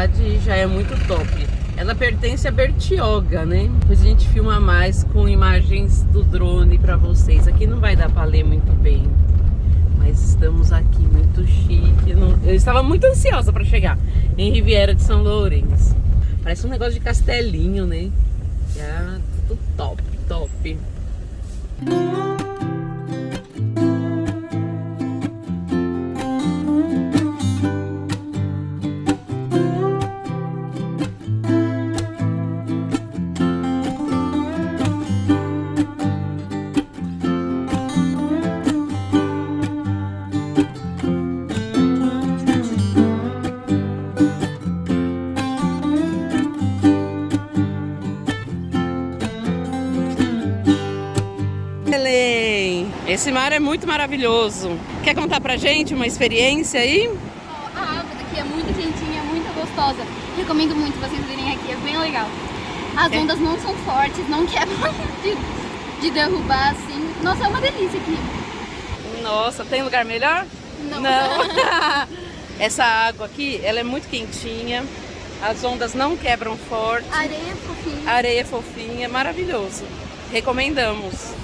cidade já é muito top. Ela pertence a Bertioga, né? Depois a gente filma mais com imagens do drone pra vocês. Aqui não vai dar pra ler muito bem, mas estamos aqui muito chique. Eu estava muito ansiosa pra chegar em Riviera de São Lourenço. Parece um negócio de castelinho, né? Já tudo top, top. Esse mar é muito maravilhoso. Quer contar pra gente uma experiência aí? A água daqui é muito quentinha, muito gostosa. Recomendo muito vocês virem aqui, é bem legal. As ondas não são fortes, não quebram de derrubar assim. Nossa, é uma delícia aqui. Nossa, tem lugar melhor? Não. Essa água aqui, ela é muito quentinha. As ondas não quebram forte. Areia fofinha. Areia fofinha, maravilhoso. Recomendamos.